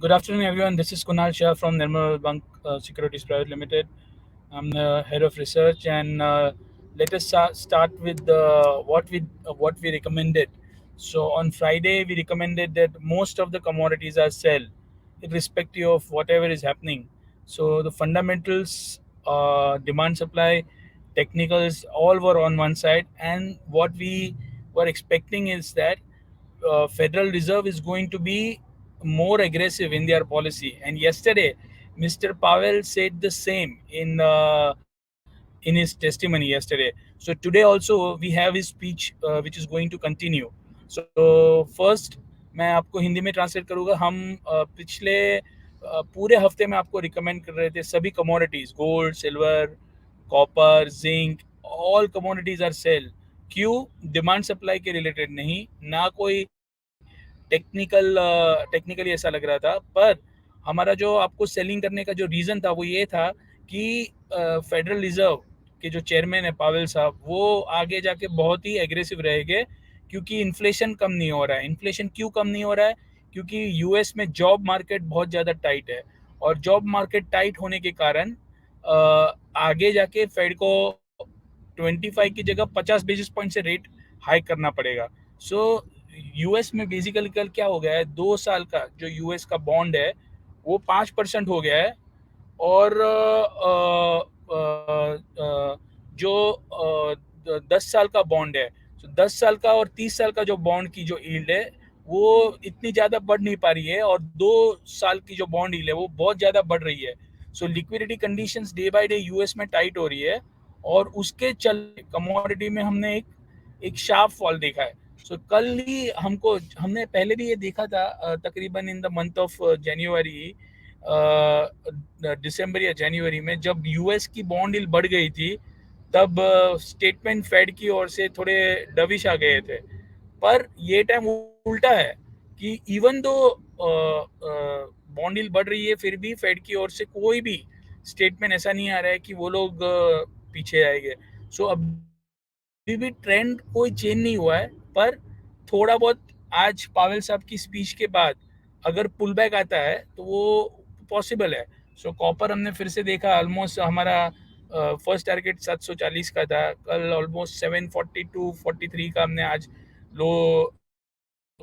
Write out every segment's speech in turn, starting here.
Good afternoon, everyone. This is Kunal Shah from Nirmal Bank Securities Private Limited. I'm the head of research, and let us start with what we recommended. So on Friday, we recommended that most of the commodities are sell, irrespective of whatever is happening. So the fundamentals, demand, supply, technicals, all were on one side, and what we were expecting is that Federal Reserve is going to be more aggressive in their policy. And yesterday, Mr. Powell said the same in his testimony yesterday. So today also we have his speech which is going to continue. So first मैं आपको हिंदी में translate करूँगा. हम पिछले पूरे हफ्ते में आपको रिकमेंड कर रहे थे सभी commodities, gold, silver, copper, zinc, all commodities are sell. क्यों? डिमांड सप्लाई के रिलेटेड नहीं, ना कोई टेक्निकली ऐसा लग रहा था. पर हमारा जो आपको सेलिंग करने का जो रीज़न था वो ये था कि फेडरल रिजर्व के जो चेयरमैन है पावेल साहब, वो आगे जाके बहुत ही एग्रेसिव रहेंगे, क्योंकि इन्फ्लेशन कम नहीं हो रहा है. इन्फ्लेशन क्यों कम नहीं हो रहा है? क्योंकि यूएस में जॉब मार्केट बहुत ज़्यादा टाइट है, और जॉब मार्केट टाइट होने के कारण आगे जाके फेड को 25 की जगह 50 बेसिस पॉइंट से रेट हाइक करना पड़ेगा. सो यूएस में बेसिकली कल क्या हो गया है, 2 साल का जो यूएस का बॉन्ड है वो 5% हो गया है. और जो 10 साल का बॉन्ड है, तो 10 साल का और 30 साल का जो बॉन्ड की जो यील्ड है वो इतनी ज़्यादा बढ़ नहीं पा रही है, और 2 साल की जो बॉन्ड यील्ड है वो बहुत ज़्यादा बढ़ रही है. So liquidity conditions day by day US में टाइट हो रही है, और उसके चलते कमोडिटी में हमने एक शार्प फॉल देखा है. सो कल ही हमने पहले भी ये देखा था, तकरीबन in the month of January, दिसंबर या जनवरी में, जब यूएस की बॉन्ड यील्ड बढ़ गई थी, तब स्टेटमेंट फेड की ओर से थोड़े डविश आ गए थे. पर ये टाइम उल्टा है कि इवन दो बॉन्ड यील्ड बढ़ रही है, फिर भी फेड की ओर से कोई भी स्टेटमेंट ऐसा नहीं आ रहा है कि वो लोग पीछे आएंगे. सो अभी भी ट्रेंड कोई चेंज नहीं हुआ है, पर थोड़ा बहुत आज पावेल साहब की स्पीच के बाद अगर पुल बैक आता है तो वो पॉसिबल है. सो कॉपर हमने फिर से देखा, ऑलमोस्ट हमारा फर्स्ट टारगेट 740 का था, कल ऑलमोस्ट 742-43 का हमने आज लो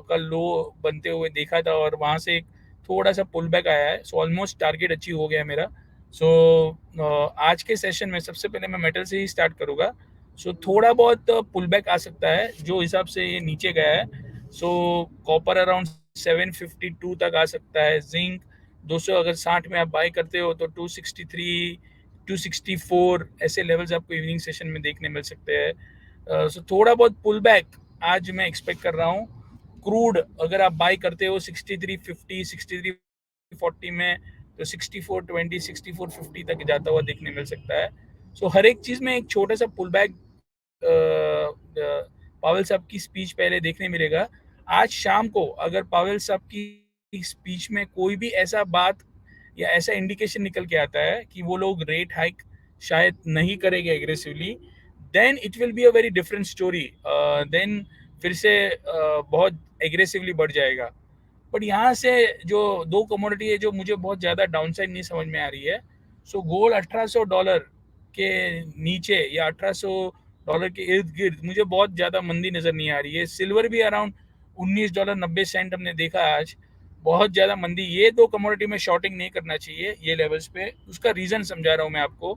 कल लो बनते हुए देखा था, और वहाँ से एक थोड़ा सा पुल बैक आया है. सो ऑलमोस्ट टारगेट अचीव हो गया है मेरा. सो आज के सेशन में सबसे पहले मैं मेटल से ही स्टार्ट करूँगा. सो थोड़ा बहुत पुल बैक आ सकता है जो हिसाब से ये नीचे गया है. सो कॉपर अराउंड 752 तक आ सकता है. जिंक 200 अगर 60 में आप बाई करते हो तो 263, 264 ऐसे लेवल्स आपको इवनिंग सेशन में देखने मिल सकते हैं. सो थोड़ा बहुत पुल बैक आज मैं एक्सपेक्ट कर रहा हूँ. क्रूड अगर आप बाई करते हो 6350, 6340 में, तो 6420, 6450 तक जाता हुआ देखने मिल सकता है. सो हर एक चीज़ में एक छोटा सा पुल बैक पावेल साहब की स्पीच पहले देखने मिलेगा. आज शाम को अगर पावेल साहब की स्पीच में कोई भी ऐसा बात या ऐसा इंडिकेशन निकल के आता है कि वो लोग रेट हाइक शायद नहीं करेंगे aggressively, then it will be a very different story. Then फिर से बहुत एग्रेसिवली बढ़ जाएगा. बट यहाँ से जो दो कमोडिटी है जो मुझे बहुत ज़्यादा डाउनसाइड नहीं समझ में आ रही है. सो गोल्ड $1800 के नीचे या $1800 के इर्द गिर्द मुझे बहुत ज़्यादा मंदी नज़र नहीं आ रही है. सिल्वर भी अराउंड $19.90 हमने देखा आज, बहुत ज़्यादा मंदी. ये दो कमोडिटी में शॉर्टिंग नहीं करना चाहिए ये लेवल्स पे. उसका रीज़न समझा रहा हूँ मैं आपको.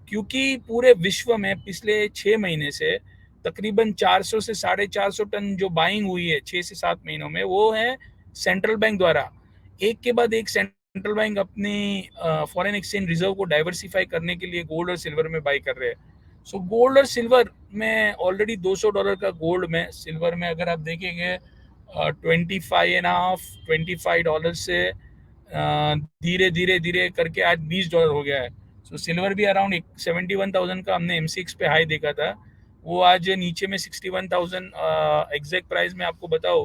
क्योंकि पूरे विश्व में पिछले 6 महीने से तकरीबन 400 से 450 टन जो बाइंग हुई है 6 से 7 महीनों में, वो है सेंट्रल बैंक द्वारा. एक के बाद एक सेंट्रल बैंक अपनी फॉरेन एक्सचेंज रिजर्व को डाइवर्सिफाई करने के लिए गोल्ड और सिल्वर में बाई कर रहे हैं. सो गोल्ड और सिल्वर में ऑलरेडी $200 का गोल्ड में, सिल्वर में अगर आप देखेंगे 25.5 $25 से धीरे धीरे धीरे करके आज $20 हो गया है. सो सिल्वर भी अराउंड 71,000 का हमने एमसीएक्स पे हाई देखा था, वो आज नीचे में 61,000 एग्जैक्ट प्राइस में आपको बताओ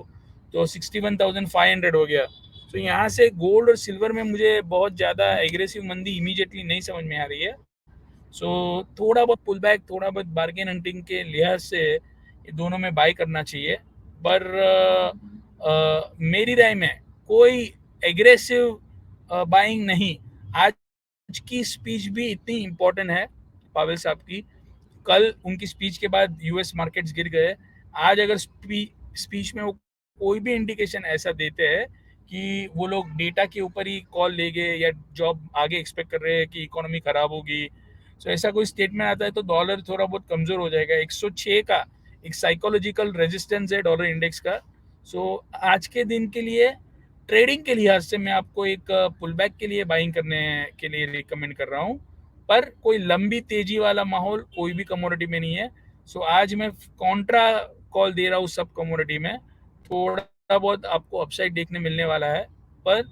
तो 61,500 हो गया. तो यहाँ से गोल्ड और सिल्वर में मुझे बहुत ज़्यादा एग्रेसिव मंदी इमीडिएटली नहीं समझ में आ रही है. सो थोड़ा बहुत पुल बैक, थोड़ा बहुत बार्गेन हंटिंग के लिहाज से ये दोनों में बाई करना चाहिए. पर मेरी राय में कोई एग्रेसिव बाइंग नहीं। आज की स्पीच भी इतनी इम्पोर्टेंट है पावेल साहब की, कल उनकी स्पीच के बाद यूएस मार्केट्स गिर गए। आज अगर स्पीच में वो कोई भी इंडिकेशन ऐसा देते हैं कि वो लोग डेटा के ऊपर ही कॉल लेंगे या जॉब आगे एक्सपेक्ट कर रहे हैं कि इकोनॉमी खराब होगी, तो ऐसा कोई स्टेटमेंट आता है तो डॉलर थोड़ा बहुत कमजोर हो जाएगा। 106 का एक साइकोलॉजिकल रेजिस्टेंस है डॉलर इंडेक्स का। सो आज के दिन के लिए ट्रेडिंग के लिहाज से मैं आपको एक पुल बैक के लिए बाइंग करने के लिए रिकमेंड कर रहा हूँ, पर कोई लंबी तेजी वाला माहौल कोई भी कमोडिटी में नहीं है। सो आज मैं कॉन्ट्रा कॉल दे रहा हूँ सब कमोडिटी में, थोड़ा बहुत आपको अपसाइड देखने मिलने वाला है, पर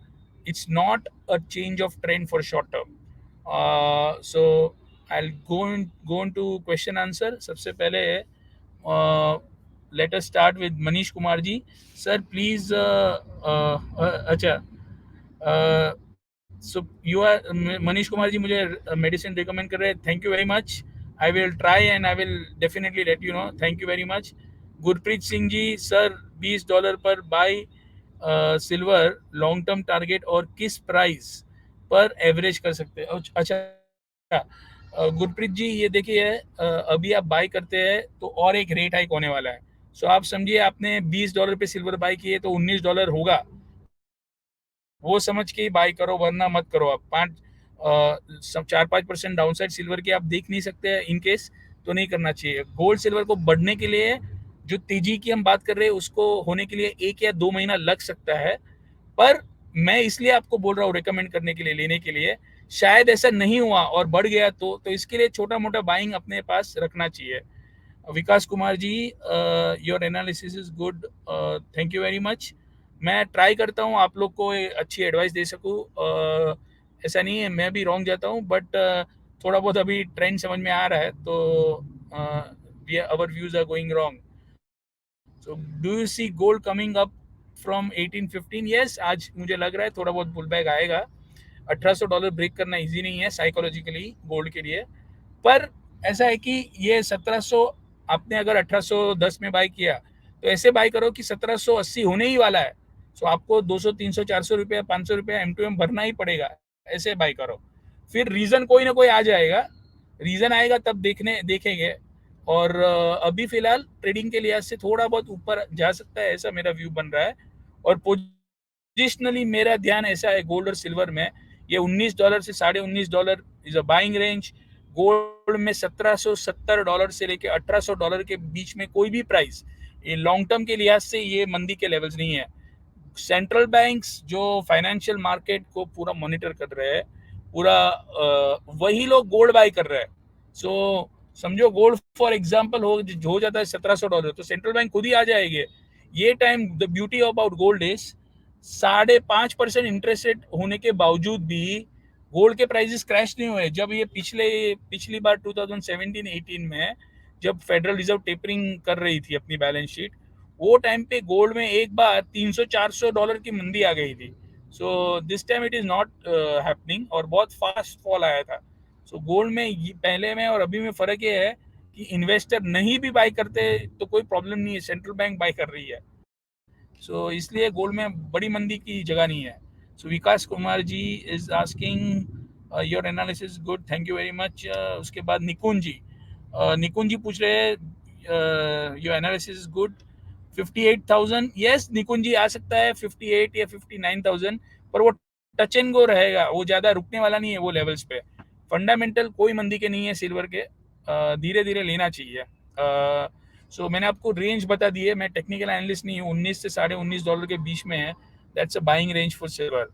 it's not a change of trend for short term. So I go into question answer. सबसे पहले let us start with Manish Kumar ji. Sir please, अच्छा, so you are Manish Kumar ji मुझे मेडिसिन रिकमेंड कर रहे हैं, thank you very much. I will try and I will definitely let you know, thank you very much. Gurpreet Singh ji, sir $20 पर buy silver long term target और किस price पर average कर सकते हैं? अच्छा, गुरप्रीत जी ये देखिए, अभी आप बाय करते हैं तो और एक रेट हाइक होने वाला है। सो आप समझिए आपने $20 पे सिल्वर बाय किए तो $19 होगा, वो समझ के ही बाय करो, वरना मत करो। आप 4-5% डाउनसाइड सिल्वर की आप देख नहीं सकते इन केस, तो नहीं करना चाहिए। गोल्ड सिल्वर को बढ़ने के लिए जो तेजी की हम बात कर रहे हैं उसको होने के लिए 1 या 2 महीना लग सकता है, पर मैं इसलिए आपको बोल रहा हूँ रिकमेंड करने के लिए, लेने के लिए। शायद ऐसा नहीं हुआ और बढ़ गया तो इसके लिए छोटा मोटा बाइंग अपने पास रखना चाहिए। Vikas Kumar ji, your analysis is good, thank you very much. मैं ट्राई करता हूँ आप लोग को अच्छी एडवाइस दे सकूँ। ऐसा नहीं है मैं भी रॉन्ग जाता हूँ, बट थोड़ा बहुत अभी ट्रेंड समझ में आ रहा है, तो our views are going wrong. So do you see gold coming up from 1815? Yes, आज मुझे लग रहा है थोड़ा बहुत पुल बैक आएगा। $1800 ब्रेक करना इजी नहीं है साइकोलॉजिकली गोल्ड के लिए, पर ऐसा है कि ये 1700, आपने अगर 1810 में बाय किया तो ऐसे बाय करो कि 1780 होने ही वाला है। सो आपको 200 300 400 रुपया 500 रुपया M2M भरना ही पड़ेगा, ऐसे बाय करो। फिर रीजन कोई ना कोई आ जाएगा, रीजन आएगा तब देखेंगे। और अभी फिलहाल ट्रेडिंग के लिहाज से थोड़ा बहुत ऊपर जा सकता है, ऐसा मेरा व्यू बन रहा है। और पोजिशनली मेरा ध्यान ऐसा है गोल्ड और सिल्वर में, ये $19 से $19.5 is a buying range. Gold में $1770 से लेके $1800 के बीच में कोई भी प्राइस, ये लॉन्ग टर्म के लिहाज से ये मंदी के लेवल्स नहीं है। सेंट्रल बैंक्स जो फाइनेंशियल मार्केट को पूरा मॉनिटर कर रहे हैं, पूरा वही लोग गोल्ड बाय कर रहे हैं। सो समझो गोल्ड फॉर एग्जांपल हो जाता है $1700, तो सेंट्रल बैंक खुद ही आ जाएंगे। ये time the beauty about gold is 5.5% interest rate होने के बावजूद भी गोल्ड के प्राइसेस क्रैश नहीं हुए। जब ये पिछली बार 2017-18 में जब फेडरल रिजर्व टेपरिंग कर रही थी अपनी बैलेंस शीट, वो टाइम पे गोल्ड में एक बार $300-400 की मंदी आ गई थी। So this time it is not happening, और बहुत फास्ट फॉल आया था। सो गोल्ड में पहले में और अभी में फ़र्क ये है कि इन्वेस्टर नहीं भी बाय करते तो कोई प्रॉब्लम नहीं है, सेंट्रल बैंक बाय कर रही है। सो इसलिए गोल्ड में बड़ी मंदी की जगह नहीं है। So Vikas Kumar ji is asking your analysis good, thank you very much. उसके बाद निकुंज जी पूछ रहे हैं your analysis is good, 58,000। Yes Nikunj ji, आ सकता है 58 या 59,000, पर वो टच एंड गो रहेगा, वो ज़्यादा रुकने वाला नहीं है वो लेवल्स पे। फंडामेंटल कोई मंदी के नहीं है सिल्वर के, धीरे धीरे लेना चाहिए। सो मैंने आपको रेंज बता दी है, मैं टेक्निकल एनालिस्ट नहीं हूँ, 19 से $19.5 के बीच में है, that's a buying range for silver.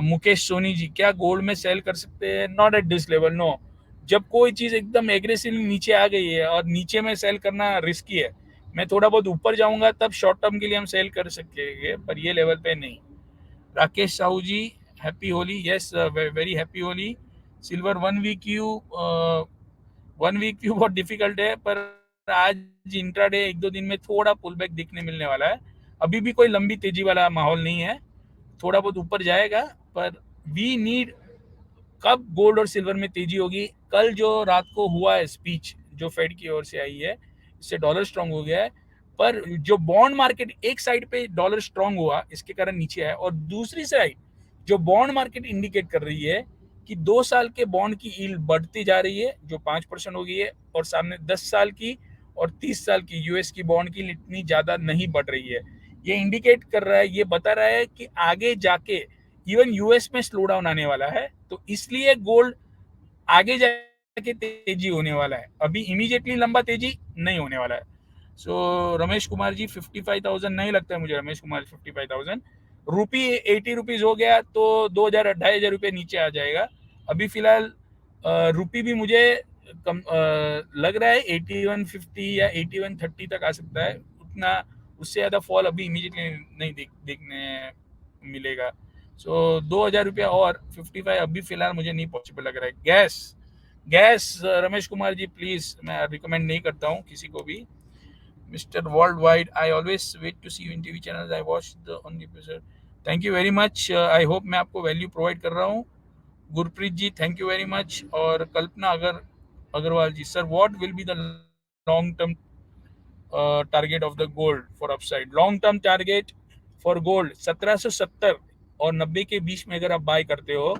Mukesh Soni ji, क्या गोल्ड में सेल कर सकते हैं? Not at this level, no. जब कोई चीज़ एकदम एग्रेसिवली नीचे आ गई है और नीचे में सेल करना रिस्की है, मैं थोड़ा बहुत ऊपर जाऊंगा तब शॉर्ट टर्म के लिए हम सेल कर सकेंगे, पर ये लेवल पे नहीं। Rakesh Sahu ji, happy Holi. Yes, very happy Holi. Silver 1 week view बहुत डिफिकल्ट है, पर आज इंट्राडे 1-2 दिन में थोड़ा पुल बैक दिखने मिलने वाला है। अभी भी कोई लंबी तेजी वाला माहौल नहीं है, थोड़ा बहुत ऊपर जाएगा, पर वी नीड, कब गोल्ड और सिल्वर में तेजी होगी? कल जो रात को हुआ है स्पीच जो फेड की ओर से आई है, इससे डॉलर स्ट्रांग हो गया है, पर जो बॉन्ड मार्केट एक साइड पे डॉलर स्ट्रांग हुआ इसके कारण नीचे आया, और दूसरी साइड जो बॉन्ड मार्केट इंडिकेट कर रही है कि 2 साल के बॉन्ड की यील्ड बढ़ती जा रही है जो 5% हो गई है, और सामने 10 साल की और 30 साल की यूएस की बॉन्ड की इतनी ज्यादा नहीं बढ़ रही है। ये इंडिकेट कर रहा है, ये बता रहा है कि आगे जाके इवन यूएस में स्लो डाउन आने वाला है, तो इसलिए गोल्ड आगे जाके तेजी होने वाला है, अभी इमीडिएटली लंबा तेजी नहीं होने वाला है। सो रमेश कुमार जी 55,000 नहीं लगता है मुझे, रमेश कुमार 55,000 रुपी 80 रुपीज हो गया तो 2,000 2,500 रुपये नीचे आ जाएगा। अभी फिलहाल रुपी भी मुझे कम लग रहा है 8150 या 8130 तक आ सकता है, उतना उससे ज़्यादा फॉल अभी इमीडिएटली नहीं देखने मिलेगा। सो 2,000 रुपया और 55 अभी फिलहाल मुझे नहीं पॉसिबल लग रहा है। गैस रमेश कुमार जी प्लीज, मैं रिकमेंड नहीं करता हूँ किसी को भी। Mister world wide, I always wait to see you in TV channel, I watch the only episode. Thank you very much, I hope मैं आपको वैल्यू प्रोवाइड कर रहा हूँ। Gurpreet ji thank you very much. और Kalpana Agarwal ji, sir what will be the long term target of the gold for upside? Long term target for gold 1770 और 90 के बीच में अगर आप बाय करते हो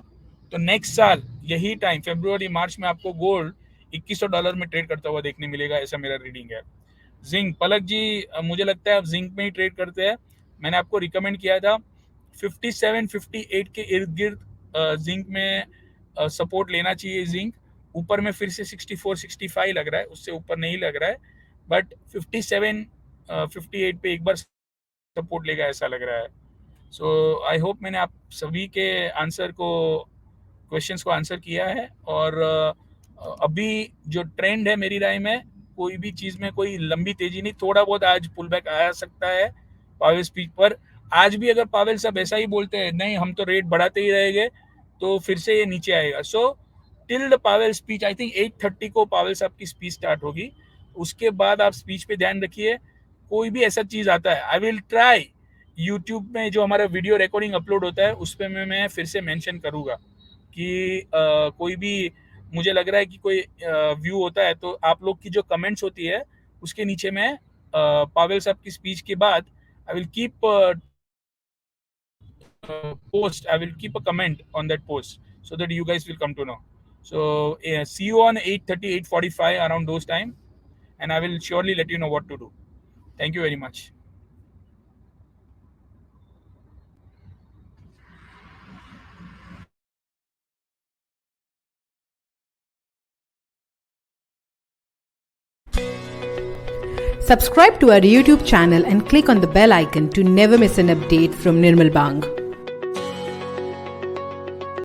तो नेक्स्ट साल यही टाइम फरवरी मार्च में आपको गोल्ड $2100 में ट्रेड करता हुआ देखने मिलेगा, ऐसा मेरा रीडिंग है। जिंक, पलक जी मुझे लगता है आप जिंक में ही ट्रेड करते हैं, मैंने आपको रिकमेंड किया था 57 58 के इर्द गिर्द जिंक में सपोर्ट लेना चाहिए। जिंक ऊपर में फिर से 64 65 लग रहा है, उससे ऊपर नहीं लग रहा है, बट 57 58 पे एक बार सपोर्ट लेगा ऐसा लग रहा है। सो आई होप मैंने आप सभी के क्वेश्चंस को आंसर किया है। और अभी जो ट्रेंड है मेरी राय में, कोई भी चीज में कोई लंबी तेजी नहीं, थोड़ा बहुत आज पुल बैक आ सकता है पावेल स्पीच पर। आज भी अगर पावेल साहब ऐसा ही बोलते हैं नहीं हम तो रेट बढ़ाते ही रहेंगे, तो फिर से ये नीचे आएगा। So till the Powell speech, I think 8:30 को पावेल साहब की स्पीच स्टार्ट होगी, उसके बाद आप स्पीच पे ध्यान रखिए। कोई भी ऐसा चीज आता है, आई विल ट्राई यूट्यूब में जो हमारा वीडियो रिकॉर्डिंग अपलोड होता है उस पर मैं फिर से मेंशन करूंगा कि कोई भी मुझे लग रहा है कि कोई व्यू होता है तो आप लोग की जो कमेंट्स होती है उसके नीचे में पावेल साहब की स्पीच के बाद I will keep post, I will keep a comment on that post so that you guys will come to know. So see you on 8:30 8:45 around those time, and I will surely let you know what to do. Thank you very much. Subscribe to our YouTube channel and click on the bell icon to never miss an update from Nirmal Bang.